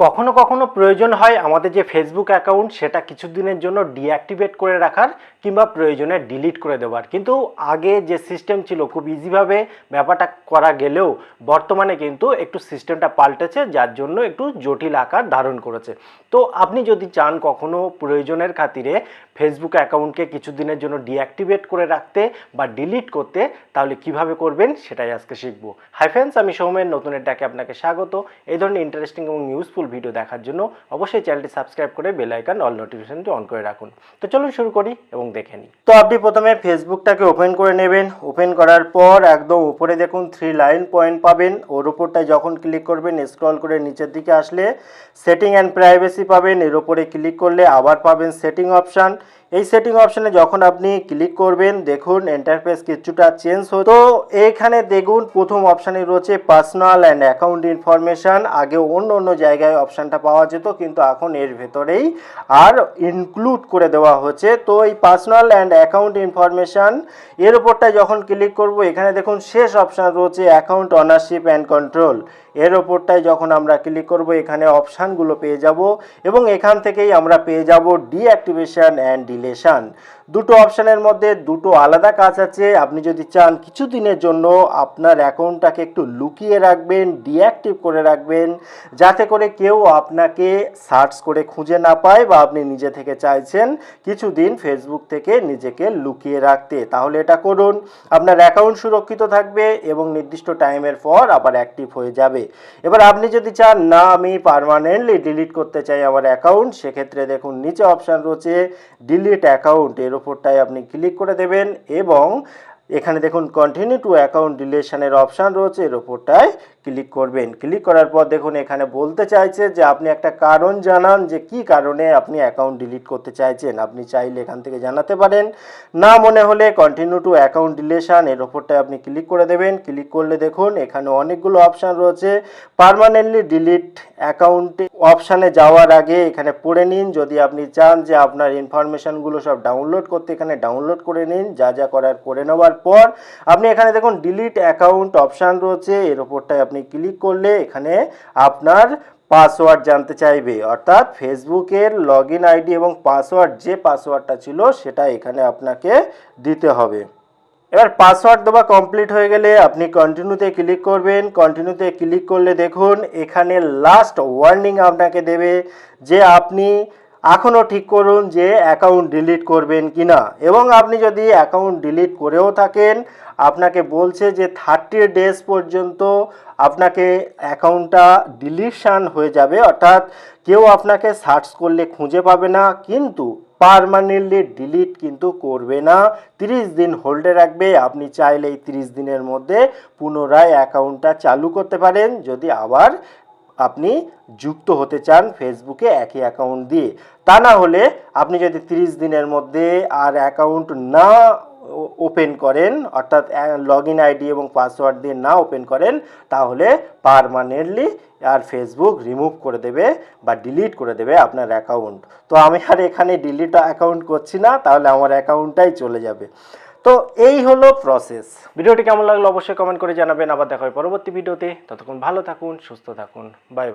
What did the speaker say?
কখনো কখনো প্রয়োজন হয় আমাদের যে ফেসবুক অ্যাকাউন্ট সেটা কিছুদিনের জন্য ডিঅ্যাক্টিভেট করে রাখার কিংবা প্রয়োজনে ডিলিট করে দেওয়ার। কিন্তু আগে যে সিস্টেম ছিল খুব ইজিভাবে ব্যাপারটা করা গেলেও বর্তমানে কিন্তু একটু সিস্টেমটা পাল্টেছে, যার জন্য একটু জটিল আকার ধারণ করেছে। তো আপনি যদি চান কখনো প্রয়োজনের খাতিরে ফেসবুক অ্যাকাউন্টকে কিছুদিনের জন্য ডিঅ্যাক্টিভেট করে রাখতে বা ডিলিট করতে, তাহলে কিভাবে করবেন সেটাই আজকে শিখবো। হাই ফ্রেন্ডস, আমি সৌমেন নতুনের ডাকে আপনাকে স্বাগত। এই ধরনের ইন্টারেস্টিং এবং ইউজফুল ভিডিও দেখার জন্য অবশ্যই চ্যানেলটি সাবস্ক্রাইব করে বেল আইকন অল নোটিফিকেশনটি অন করে রাখুন। তো চলুন শুরু করি এবং দেখে নিই। তো আপনি প্রথমে ফেসবুকটাকে ওপেন করে নেবেন। ওপেন করার পর একদম উপরে দেখুন 3 লাইন পয়েন্ট পাবেন। ওর উপরটায় যখন ক্লিক করবেন স্ক্রল করে নিচের দিকে আসলে সেটিং অ্যান্ড প্রাইভেসি পাবেন। এর উপরে ক্লিক করলে আবার পাবেন সেটিং অপশান। এই সেটিং অপশানে যখন আপনি ক্লিক করবেন দেখুন ইন্টারফেস কিছুটা চেঞ্জ হতো। তো এইখানে দেখুন প্রথম অপশানে রয়েছে পার্সোনাল অ্যান্ড অ্যাকাউন্ট ইনফরমেশান। আগে অন্য জায়গায় অপশানটা পাওয়া যেত, কিন্তু এখন এর ভেতরেই আর ইনক্লুড করে দেওয়া হচ্ছে। তো এই পার্সোনাল অ্যান্ড অ্যাকাউন্ট ইনফরমেশান এর উপরটায় যখন ক্লিক করব এখানে দেখুন শেষ অপশান রয়েছে অ্যাকাউন্ট অনারশিপ অ্যান্ড কন্ট্রোল। এর ওপরটায় যখন আমরা ক্লিক করব এখানে অপশানগুলো পেয়ে যাব এবং এখান থেকেই আমরা পেয়ে যাব ডিঅ্যাক্টিভেশন অ্যান্ড ডিলেশন। দুটো অপশানের মধ্যে দুটো আলাদা কাজ আছে। আপনি যদি চান কিছুদিনের জন্য আপনার অ্যাকাউন্টটাকে একটু লুকিয়ে রাখবেন, ডিঅ্যাক্টিভ করে রাখবেন, যাতে করে কেউ আপনাকে সার্চ করে খুঁজে না পায়, বা আপনি নিজে থেকে চাইছেন কিছুদিন ফেসবুক থেকে নিজেকে লুকিয়ে রাখতে, তাহলে এটা করুন। আপনার অ্যাকাউন্ট সুরক্ষিত থাকবে এবং নির্দিষ্ট টাইমের পর আবার অ্যাক্টিভ হয়ে যাবে। এবার আপনি যদি চান না আমি পার্মানেন্টলি ডিলিট করতে চাই আমার অ্যাকাউন্ট, সেক্ষেত্রে দেখুন নিচে অপশান রয়েছে ডিলিট অ্যাকাউন্ট। এর ওপরটায় আপনি ক্লিক করে দেবেন এবং এখানে দেখুন কন্টিনিউ টু অ্যাকাউন্ট ডিলেশনের অপশান রয়েছে, এর ওপরটায় ক্লিক করবেন। ক্লিক করার পর দেখুন এখানে বলতে চাইছে যে আপনি একটা কারণ জানান, যে কি কারণে আপনি অ্যাকাউন্ট ডিলিট করতে চাইছেন। আপনি চাইলে এখান থেকে জানাতে পারেন। না মনে হলে কন্টিনিউ টু অ্যাকাউন্ট ডিলেশন এর ওপরটায় আপনি ক্লিক করে দেবেন। ক্লিক করলে দেখুন এখানে অনেকগুলো অপশান রয়েছে। পার্মানেন্টলি ডিলিট অ্যাকাউন্ট অপশানে যাওয়ার আগে এখানে পড়ে নিন। যদি আপনি চান যে আপনার ইনফরমেশানগুলো সব ডাউনলোড করতে, এখানে ডাউনলোড করে নিন। যা যা করার করে নেওয়ার পর আপনি এখানে দেখুন ডিলিট অ্যাকাউন্ট অপশান রয়েছে, এর ওপরটায় আপনি ক্লিক করলে এখানে আপনার পাসওয়ার্ড জানতে চাইবে, অর্থাৎ ফেসবুকের লগইন আইডি এবং পাসওয়ার্ড, যে পাসওয়ার্ডটা ছিল সেটা এখানে আপনাকে দিতে হবে। এবার পাসওয়ার্ড দেওয়া কমপ্লিট হয়ে গেলে আপনি কন্টিনিউতে ক্লিক করবেন। কন্টিনিউতে ক্লিক করলে দেখুন এখানে লাস্ট ওয়ার্নিং আপনাকে দেবে যে আপনি এখনও ঠিক করুন যে অ্যাকাউন্ট ডিলিট করবেন কি না। এবং আপনি যদি অ্যাকাউন্ট ডিলিট করেও থাকেন আপনাকে বলছে যে 30 ডেজ পর্যন্ত আপনাকে অ্যাকাউন্টটা ডিলিশন হয়ে যাবে, অর্থাৎ কেউ আপনাকে সার্চ করলে খুঁজে পাবে না, কিন্তু পার্মানেন্টলি ডিলিট কিন্তু করবে না। 30 দিন হোল্ডে রাখবে। আপনি চাইলে এই 30 দিনের মধ্যে পুনরায় অ্যাকাউন্টটা চালু করতে পারেন, যদি আবার আপনি যুক্ত হতে চান ফেসবুকে একই অ্যাকাউন্ট দিয়ে। তা না হলে আপনি যদি 30 দিনের মধ্যে আর অ্যাকাউন্ট না ওপেন করেন, অর্থাৎ লগইন আইডি এবং পাসওয়ার্ড দিয়ে না ওপেন করেন, তাহলে পার্মানেন্টলি আর ফেসবুক রিমুভ করে দেবে বা ডিলিট করে দেবে আপনার অ্যাকাউন্ট। তো আমি আর এখানে ডিলিট অ্যাকাউন্ট করছি না, তাহলে আমার অ্যাকাউন্টটাই চলে যাবে। তো এই হলো প্রসেস। ভিডিওটি কেমন লাগলো অবশ্যই কমেন্ট করে জানাবেন। আবার দেখা হয় পরবর্তী ভিডিওতে। ততক্ষণ ভালো থাকুন, সুস্থ থাকুন। Bye bye.